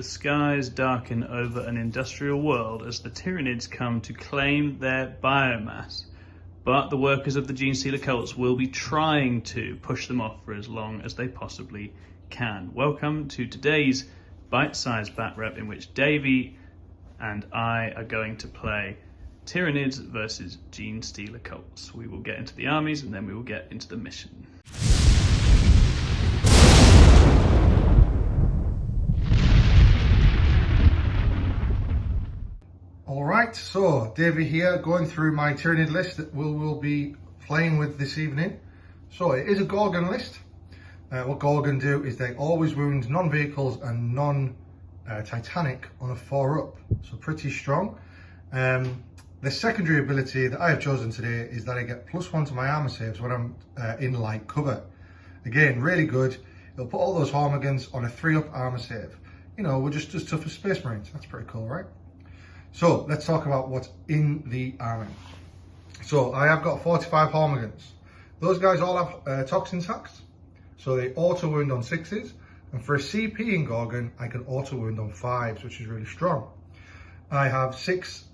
the skies darken over an industrial world as the Tyranids come to claim their biomass. But the workers of the Genestealer Cults will be trying to push them off for as long as they possibly can. Welcome to today's bite-sized bat rep, in which Davey and I are going to play Tyranids versus Genestealer Cults. We will get into the armies and then we will get into the mission. Alright, so Davey here, going through my Tyranid list that we will be playing with this evening. So it is a Gorgon list. What Gorgon do is they always wound non-vehicles and non-Titanic on a 4-up, so pretty strong. The secondary ability that I have chosen today is that I get +1 to my armor saves when I'm in light cover. Again, really good. It'll put all those Hormigans on a 3-up armor save. You know, we're just as tough as Space Marines. That's pretty cool, right? So let's talk about what's in the army. So I have got 45 Hormigans. Those guys all have toxin sacks, so they auto wound on 6s, and for a CP in Gorgon I can auto wound on 5s, which is really strong. I have 6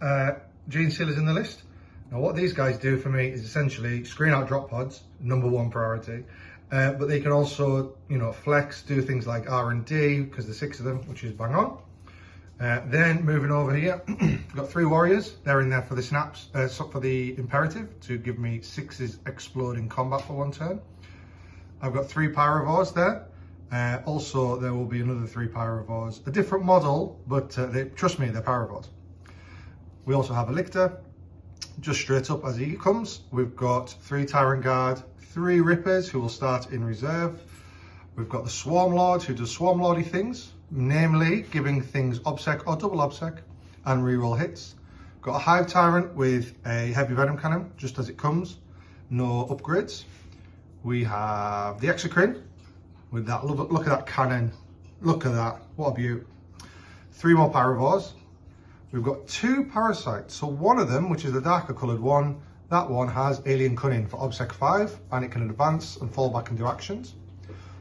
Genestealers in the list. Now what these guys do for me is essentially screen out drop pods, #1 priority, but they can also, you know, flex, do things like R&D, because there's 6 of them, which is bang on. Then moving over here, got 3 warriors. They're in there for the snaps, for the imperative, to give me 6's exploding combat for 1 turn. I've got 3 pyrovores there. Also, there will be another 3 pyrovores, a different model, but trust me, they're pyrovores. We also have a lictor, just straight up as he comes. We've got 3 Tyrant Guard, 3 Rippers who will start in reserve. We've got the Swarm Lord who does Swarm Lordy things, namely giving things obsec or double obsec and reroll hits. Got a Hive Tyrant with a heavy venom cannon, just as it comes, no upgrades. We have the Exocrine with that, look at that cannon, look at that, what a beaut. 3 more Pyrovores. We've got 2 Parasites, so one of them, which is the darker coloured one, that one has Alien Cunning for obsec 5, and it can advance and fall back and do actions.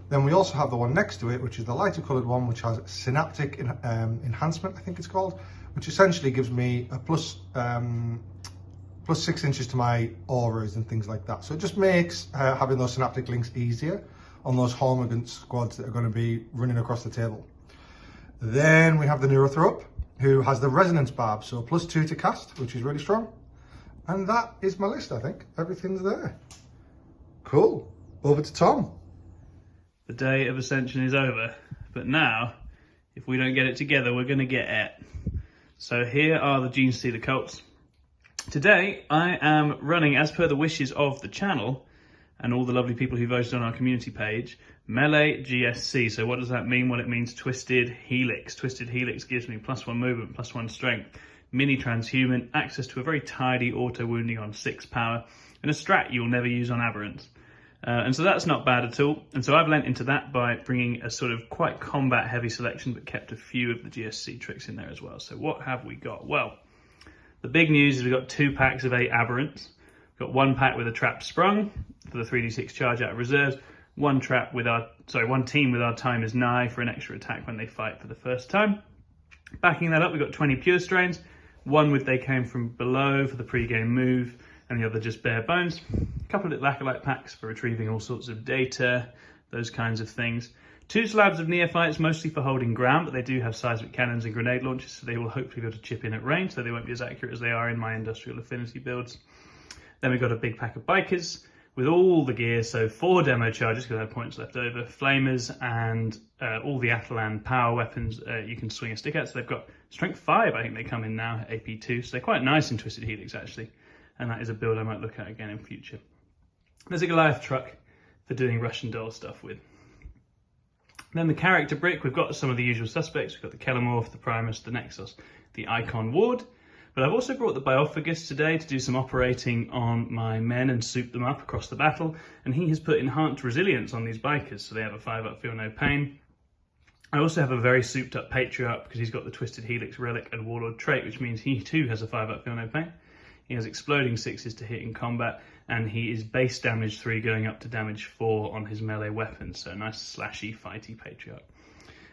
Then we also have the one next to it, which is the lighter coloured one, which has Synaptic Enhancement, I think it's called, which essentially gives me a plus 6 inches to my auras and things like that. So it just makes having those synaptic links easier on those Hormigant squads that are going to be running across the table. Then we have the Neurothrop, who has the Resonance Barb, so +2 to cast, which is really strong. And that is my list, I think. Everything's there. Cool. Over to Tom. The day of Ascension is over, but now, if we don't get it together, we're going to get it. So here are the Genestealer Cults. Today, I am running, as per the wishes of the channel, and all the lovely people who voted on our community page, Melee GSC. So what does that mean? Well, it means Twisted Helix. Twisted Helix gives me +1 movement, +1 strength, mini transhuman, access to a very tidy auto wounding on 6 power, and a strat you'll never use on aberrants. And so that's not bad at all. And so I've lent into that by bringing a sort of quite combat heavy selection, but kept a few of the GSC tricks in there as well. So what have we got? Well, the big news is we've got 2 packs of 8 aberrants. We've got 1 pack with a trap sprung for the 3d6 charge out of reserves. 1 team with our time is nigh for an extra attack when they fight for the first time. Backing that up, we've got 20 pure strains. 1 with they came from below for the pre-game move, and the other just bare bones. A couple of little acolyte packs for retrieving all sorts of data, those kinds of things. 2 slabs of neophytes, mostly for holding ground, but they do have seismic cannons and grenade launchers, so they will hopefully be able to chip in at range, so they won't be as accurate as they are in my industrial affinity builds. Then we've got a big pack of bikers with all the gear, so 4 demo charges because I have points left over, flamers, and all the Atalan power weapons you can swing a stick at. So they've got strength 5, I think they come in now, AP2, so they're quite nice in Twisted Helix actually, and that is a build I might look at again in future. There's a Goliath truck for doing Russian doll stuff with. Then the character brick, we've got some of the usual suspects. We've got the Kelemorph, the Primus, the Nexus, the Icon Ward. But I've also brought the Biophagus today to do some operating on my men and soup them up across the battle. And he has put enhanced resilience on these bikers, so they have a 5-up feel no pain. I also have a very souped up Patriarch because he's got the Twisted Helix Relic and Warlord trait, which means he too has a 5-up feel no pain. He has exploding 6s to hit in combat, and he is base damage 3 going up to damage 4 on his melee weapons, so a nice slashy, fighty Patriarch.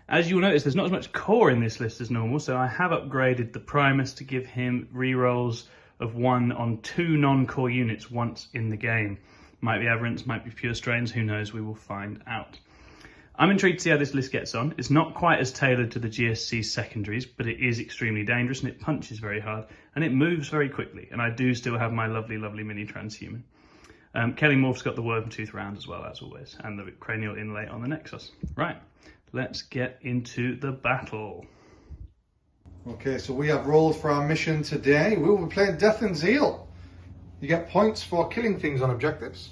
As you'll notice, there's not as much core in this list as normal, so I have upgraded the Primus to give him rerolls of 1 on 2 non-core units once in the game. Might be Aberrants, might be Pure Strains, who knows, we will find out. I'm intrigued to see how this list gets on. It's not quite as tailored to the GSC secondaries, but it is extremely dangerous and it punches very hard and it moves very quickly. And I do still have my lovely, lovely mini transhuman. Kelly Morph's got the Worm Tooth round as well, as always, and the cranial inlay on the Nexus. Right, let's get into the battle. Okay, so we have roles for our mission today. We will be playing Death and Zeal. You get points for killing things on objectives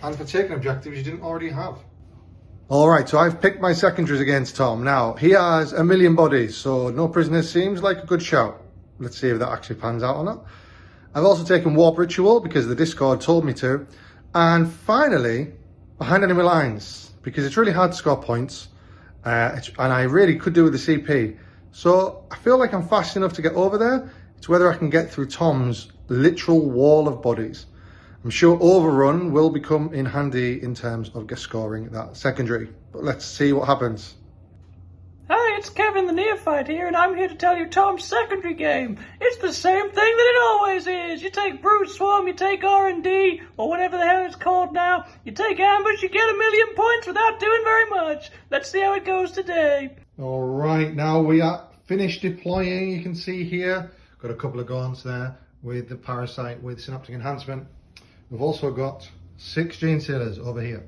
and for taking objectives you didn't already have. Alright, so I've picked my secondaries against Tom. Now, he has 1 million bodies, so no prisoners seems like a good shout. Let's see if that actually pans out or not. I've also taken Warp Ritual because the Discord told me to. And finally, Behind Enemy Lines, because it's really hard to score points. And I really could do with the CP. So I feel like I'm fast enough to get over there. It's whether I can get through Tom's literal wall of bodies. I'm sure Overrun will become in handy in terms of scoring that secondary. But let's see what happens. Hi, it's Kevin the Neophyte here, and I'm here to tell you Tom's secondary game. It's the same thing that it always is. You take Brute Swarm, you take R&D, or whatever the hell it's called now. You take Ambush, you get 1 million points without doing very much. Let's see how it goes today. All right, now we are finished deploying. You can see here, got a couple of gaunts there with the Parasite with Synaptic Enhancement. We've also got 6 Genestealers over here.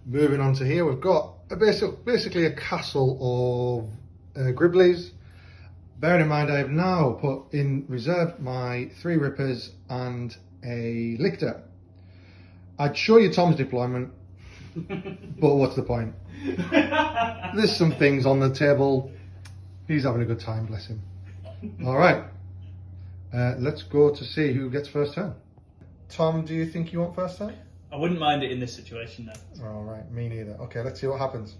Moving on to here, we've got basically a castle of Gribblies. Bearing in mind I have now put in reserve my 3 Rippers and a Lictor. I'd show you Tom's deployment, but what's the point? There's some things on the table. He's having a good time, bless him. All right, let's go to see who gets first turn. Tom, do you think you want first turn? I wouldn't mind it in this situation, though. All right, me neither. Okay, let's see what happens.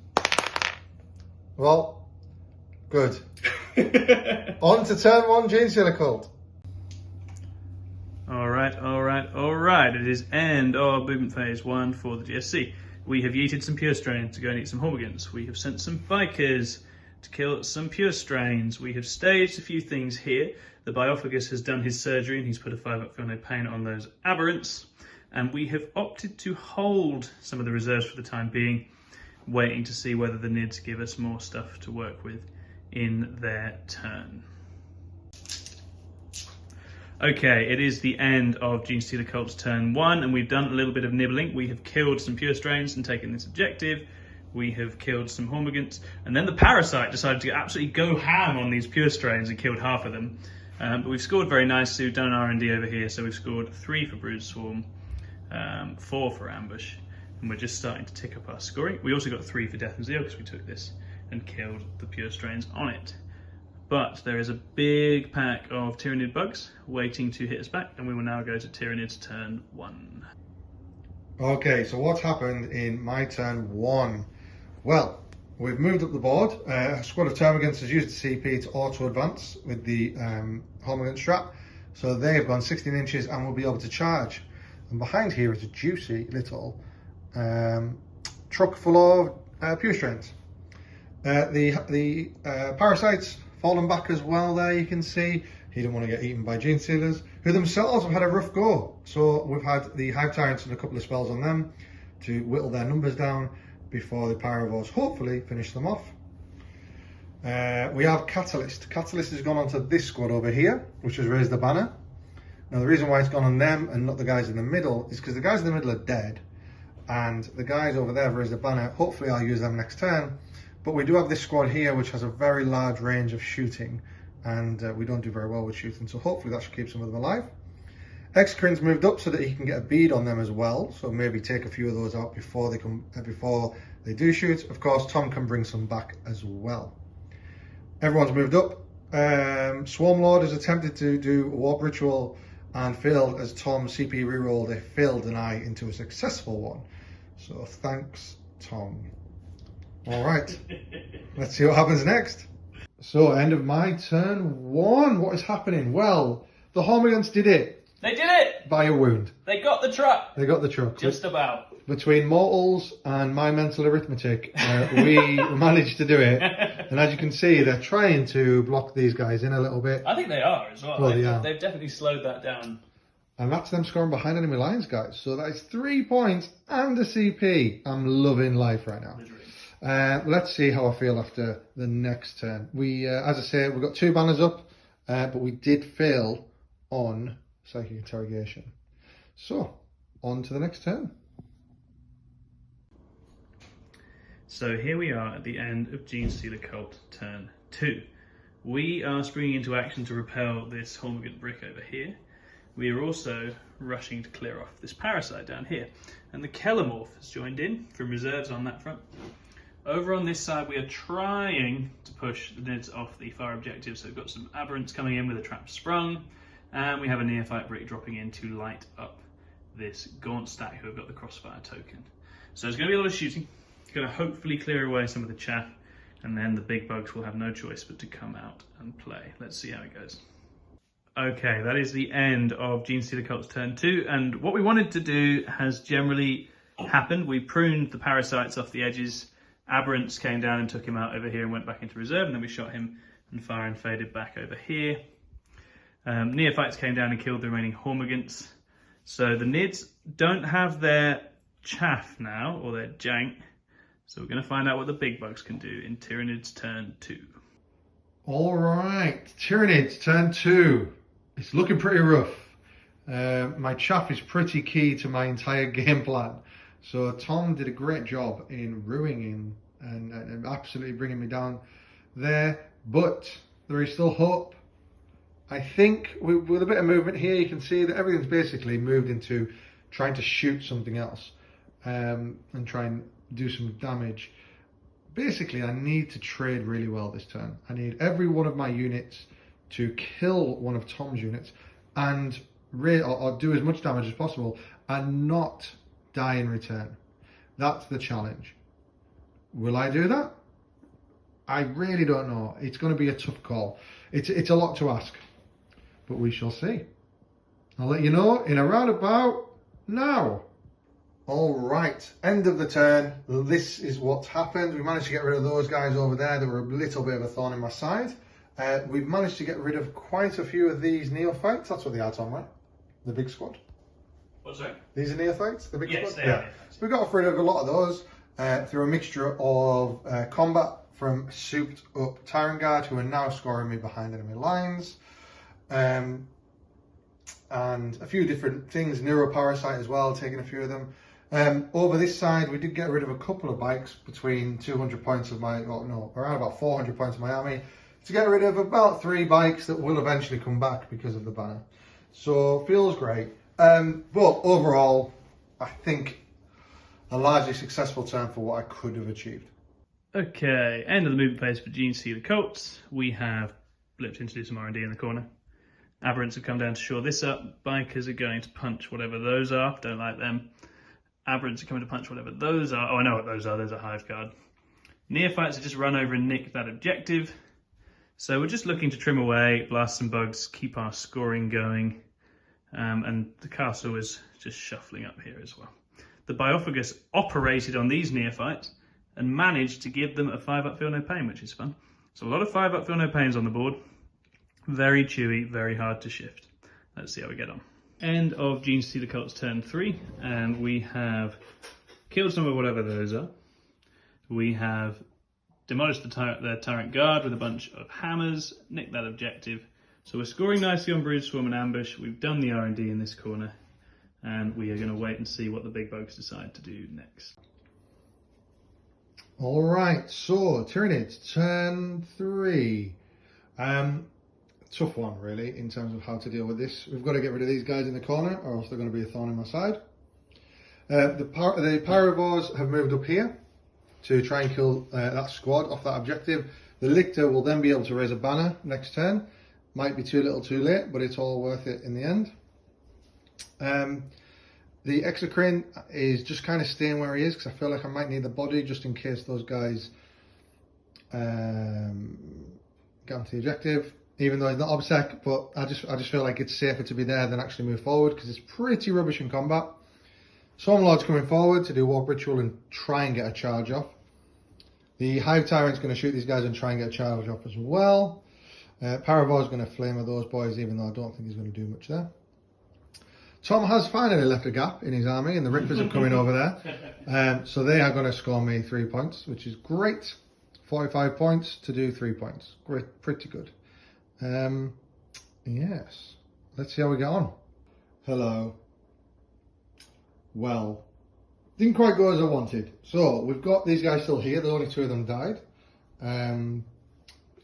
Well, good. On to turn 1, Genestealer Cult. All right. It is end of movement phase 1 for the GSC. We have yeeted some Pure Strains to go and eat some Hormigans. We have sent some Bikers to kill some Pure Strains. We have staged a few things here. The Biophagus has done his surgery and he's put a 5-up Feel No Pain on those Aberrants. And we have opted to hold some of the reserves for the time being, waiting to see whether the Nids give us more stuff to work with in their turn. Okay, it is the end of Genestealer Cult's turn 1, and we've done a little bit of nibbling. We have killed some Pure Strains and taken this objective. We have killed some Hormigants, and then the Parasite decided to absolutely go ham on these Pure Strains and killed half of them. But we've scored very nicely. We've done an R&D over here, so we've scored 3 for Brood Swarm, 4 for Ambush, and we're just starting to tick up our scoring. We also got 3 for Death and Zeal because we took this and killed the Pure Strains on it. But there is a big pack of Tyranid bugs waiting to hit us back, and we will now go to Tyranid Turn 1. Okay, so what happened in my turn 1? Well, we've moved up the board. A squad of Termagants has used the CP to auto-advance with the Hormigant strap. So they have gone 16 inches and will be able to charge. And behind here is a juicy little truck full of Pure Strains. The Parasites fallen back as well there, you can see. He didn't want to get eaten by Genestealers, who themselves have had a rough go. So we've had the Hive Tyrants and a couple of spells on them to whittle their numbers down before the Pyrovores hopefully finish them off. We have Catalyst. Catalyst has gone onto this squad over here, which has raised the banner. Now the reason why it's gone on them and not the guys in the middle is because the guys in the middle are dead, and the guys over there have raised the banner. Hopefully I'll use them next turn. But we do have this squad here which has a very large range of shooting, and we don't do very well with shooting, so hopefully that should keep some of them alive. Exocrin's moved up so that he can get a bead on them as well, so maybe take a few of those out before they do shoot. Of course, Tom can bring some back as well. Everyone's moved up. Swarmlord has attempted to do a Warp Ritual and failed as Tom CP rerolled a failed deny into a successful one. So thanks, Tom. All right, let's see what happens next. So end of my turn 1. What is happening? Well, the Hormigants did it. They did it! By a wound. They got the truck! They got the truck. Just about. Between mortals and my mental arithmetic, we managed to do it. And as you can see, they're trying to block these guys in a little bit. I think they are as well. Well, They've definitely slowed that down. And that's them scoring behind enemy lines, guys. So that is 3 points and a CP. I'm loving life right now. Let's see how I feel after the next turn. We, as I say, we've got 2 banners up, but we did fail on Psychic Interrogation. So, on to the next turn. So here we are at the end of Genestealer Cult turn 2. We are springing into action to repel this Hormigant brick over here. We are also rushing to clear off this parasite down here. And the Kelemorph has joined in from reserves on that front. Over on this side, we are trying to push the Nids off the far objective. So we've got some Aberrants coming in with a trap sprung. And we have a Neophyte brick dropping in to light up this Gaunt stack who have got the crossfire token. So there's going to be a lot of shooting. It's going to hopefully clear away some of the chaff. And then the big bugs will have no choice but to come out and play. Let's see how it goes. Okay, that is the end of Genestealer Cult's turn 2, and what we wanted to do has generally happened. We pruned the parasites off the edges, Aberrants came down and took him out over here and went back into reserve, and then we shot him and fire and faded back over here. Neophytes came down and killed the remaining Hormigants. So the Nids don't have their chaff now, or their jank, so we're going to find out what the big bugs can do in Tyranids turn 2. Alright, Tyranids turn 2. It's looking pretty rough. My chaff is pretty key to my entire game plan. So Tom did a great job in ruining and absolutely bringing me down there. But there is still hope. I think with a bit of movement here, you can see that everything's basically moved into trying to shoot something else and try and do some damage. Basically, I need to trade really well this turn. I need every one of my units to kill one of Tom's units and or do as much damage as possible and not die in return. That's the challenge. Will I do that? I really don't know. It's going to be a tough call. It's a lot to ask, but we shall see. I'll let you know in around about now. All right, end of the turn. This is what's happened. We managed to get rid of those guys over there. They were a little bit of a thorn in my side. We've managed to get rid of quite a few of these Neophytes. That's what they are, Tom, right? The big squad. What's that? These are Neophytes, the big yes, squad? They are. So we got rid of a lot of those through a mixture of combat from souped up Tyrant Guard who are now scoring me behind enemy lines. And a few different things, Neuroparasite as well, taking a few of them. Over this side, we did get rid of a couple of bikes between 200 points of my, well, no, around about 400 points of my army to get rid of about 3 bikes that will eventually come back because of the banner. So, feels great. But overall, I think a largely successful turn for what I could have achieved. Okay, end of the movement phase for Genestealer Cult. We have blipped in to do some R&D in the corner. Aberrants have come down to shore this up. Bikers are going to punch whatever those are. Don't like them. Aberrants are coming to punch whatever those are. Oh, I know what those are. There's a hive guard. Neophytes have just run over and nicked that objective. So we're just looking to trim away, blast some bugs, keep our scoring going. And the castle is just shuffling up here as well. The Biophagus operated on these Neophytes and managed to give them a 5-up feel no pain, which is fun. So a lot of 5-up feel no pains on the board. Very chewy, very hard to shift. Let's see how we get on. End of Genestealer Cult's turn 3, and we have killed some of whatever those are. We have demolished the Tyrant Guard with a bunch of hammers, nicked that objective. So we're scoring nicely on Brood Swarm and Ambush. We've done the R&D in this corner, and we are going to wait and see what the big bugs decide to do next. All right, so Tyranids turn 3. Tough one, really, in terms of how to deal with this. We've got to get rid of these guys in the corner, or else they're going to be a thorn in my side. The Pyrovores have moved up here to try and kill that squad off that objective. The Lictor will then be able to raise a banner next turn. Might be too little too late, but it's all worth it in the end. The Exocrine is just kind of staying where he is, because I feel like I might need the body just in case those guys get onto the objective. even though he's not obsec, but I just feel like it's safer to be there than actually move forward because it's pretty rubbish in combat. Swarmlord's coming forward to do Warp Ritual and try and get a charge off. The Hive Tyrant's going to shoot these guys and try and get a charge off as well. Paravor's going to flame of those boys, even though I don't think he's going to do much there. Tom has finally left a gap in his army, and the Rippers are coming over there. So they are going to score me 3 points, which is great. 45 points to do 3 points. Great, pretty good. Yes. Let's see how we get on. Hello. Well, didn't quite go as I wanted. So we've got these guys still here. There's only 2 of them died.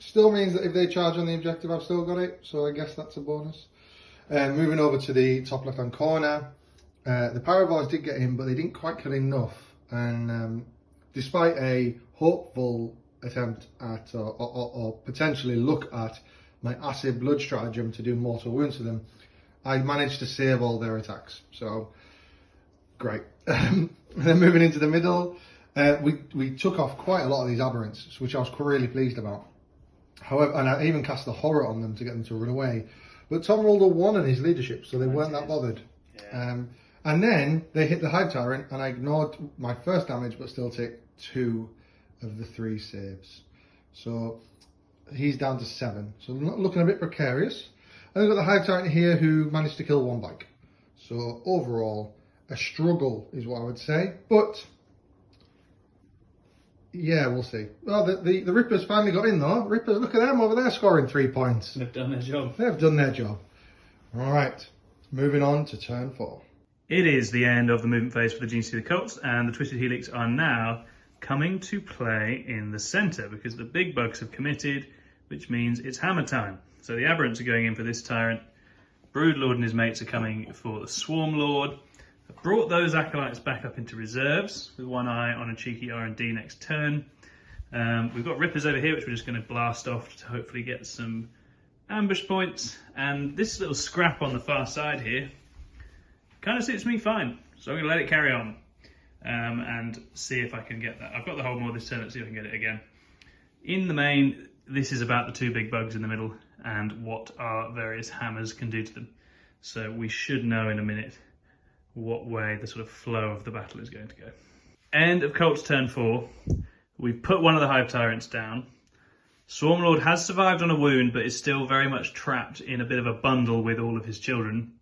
Still means that if they charge on the objective, I've still got it. So I guess that's a bonus. Moving over to the top left-hand corner. The Paravors did get in, but they didn't quite kill enough. And despite a hopeful attempt at, or potentially look at my acid blood stratagem to do mortal wounds to them, I managed to save all their attacks. So, great. Then moving into the middle, we took off quite a lot of these aberrants, which I was really pleased about. However, and I even cast the horror on them to get them to run away. But Tom rolled a 1 in his leadership, so they weren't that bothered. Yeah. And then they hit the Hive Tyrant, and I ignored my first damage, but still take 2 of the 3 saves. So he's down to 7. So looking a bit precarious. And we've got the Hive Tyrant here who managed to kill 1 bike. So overall, a struggle is what I would say. But yeah, we'll see. Well, the Rippers finally got in though. Rippers, look at them over there scoring 3 points. They've done their job. They've done their job. All right, moving on to turn 4. It is the end of the movement phase for the Genestealer Cults, and the Twisted Helix are now coming to play in the centre because the big bugs have committed, which means it's hammer time. So the Aberrants are going in for this Tyrant. Broodlord and his mates are coming for the Swarmlord. I've brought those Acolytes back up into reserves with one eye on a cheeky R&D next turn. We've got Rippers over here, which we're just going to blast off to hopefully get some ambush points. And this little scrap on the far side here kind of suits me fine. So I'm going to let it carry on and see if I can get that. I've got the whole more this turn, let's see if I can get it again. In the main, this is about the 2 big bugs in the middle and what our various hammers can do to them. So we should know in a minute what way the sort of flow of the battle is going to go. End of Cult's turn 4. We've put one of the Hive Tyrants down. Swarmlord has survived on a wound, but is still very much trapped in a bit of a bundle with all of his children.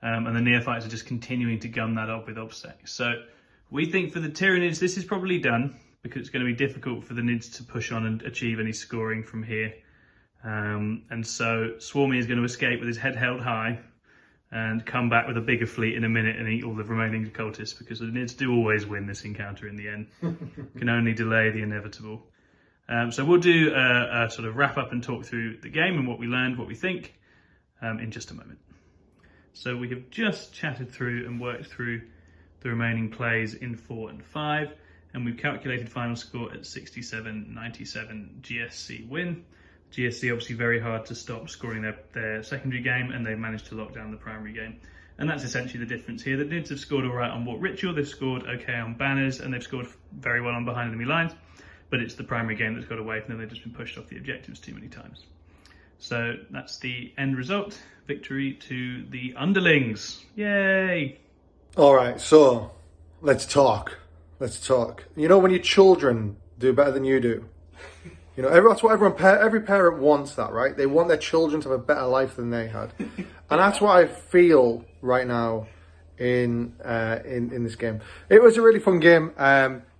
And the Neophytes are just continuing to gun that up with obsec. So we think for the Tyranids, this is probably done because it's going to be difficult for the Nids to push on and achieve any scoring from here. And so Swarmy is going to escape with his head held high and come back with a bigger fleet in a minute and eat all the remaining cultists, because the Nids do always win this encounter in the end. Can only delay the inevitable. So we'll do a sort of wrap up and talk through the game and what we learned, what we think, in just a moment. So we have just chatted through and worked through the remaining plays in 4 and 5, and we've calculated final score at 67-97 GSC win. GSC obviously very hard to stop scoring their secondary game, and they've managed to lock down the primary game. And that's essentially the difference here. The Nids have scored all right on Warp Ritual, they've scored okay on banners, and they've scored very well on behind enemy lines, but it's the primary game that's got away from them. They've just been pushed off the objectives too many times. So that's the end result. Victory to the underlings. Yay! All right, so let's talk. Let's talk. You know when your children do better than you do? You know, that's what every parent wants that, right? They want their children to have a better life than they had. And that's what I feel right now in this game. It was a really fun game.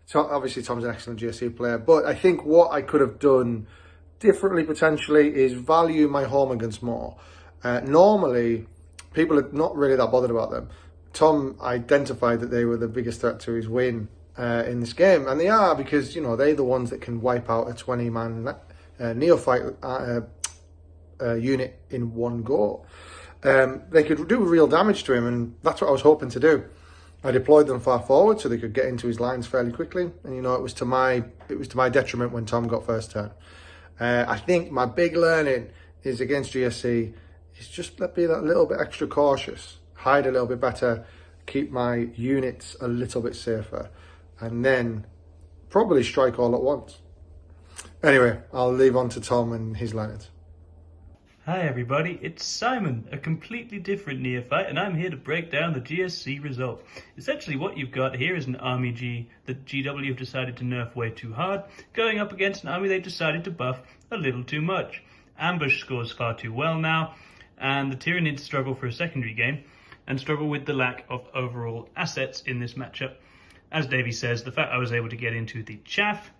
So obviously Tom's an excellent GSC player, but I think what I could have done differently potentially is value my home against more. Normally, people are not really that bothered about them. Tom identified that they were the biggest threat to his win in this game, and they are, because you know they're the ones that can wipe out a 20-man neophyte unit in one go. They could do real damage to him, and that's what I was hoping to do. I deployed them far forward so they could get into his lines fairly quickly, and you know it was to my detriment when Tom got first turn. I think my big learning is against GSC is just be that little bit extra cautious, hide a little bit better, keep my units a little bit safer, and then probably strike all at once. Anyway, I'll leave on to Tom and his learnings. Hi everybody, it's Simon, a completely different neophyte, and I'm here to break down the GSC result. Essentially what you've got here is an army G that GW have decided to nerf way too hard, going up against an army they decided to buff a little too much. Ambush scores far too well now, and the Tyranids struggle for a secondary game, and struggle with the lack of overall assets in this matchup. As Davey says, the fact I was able to get into the chaff,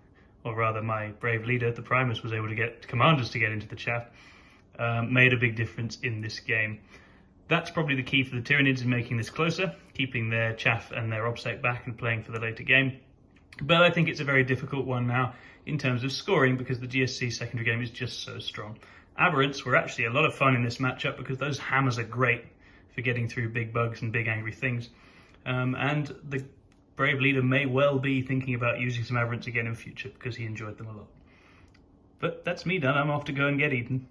or rather my brave leader, the Primus, was able to get commanders to get into the chaff, made a big difference in this game. That's probably the key for the Tyranids in making this closer, keeping their chaff and their obsec back and playing for the later game. But I think it's a very difficult one now in terms of scoring because the GSC secondary game is just so strong. Aberrants were actually a lot of fun in this matchup because those hammers are great for getting through big bugs and big angry things. And the brave leader may well be thinking about using some aberrants again in future because he enjoyed them a lot. But that's me done. I'm off to go and get eaten.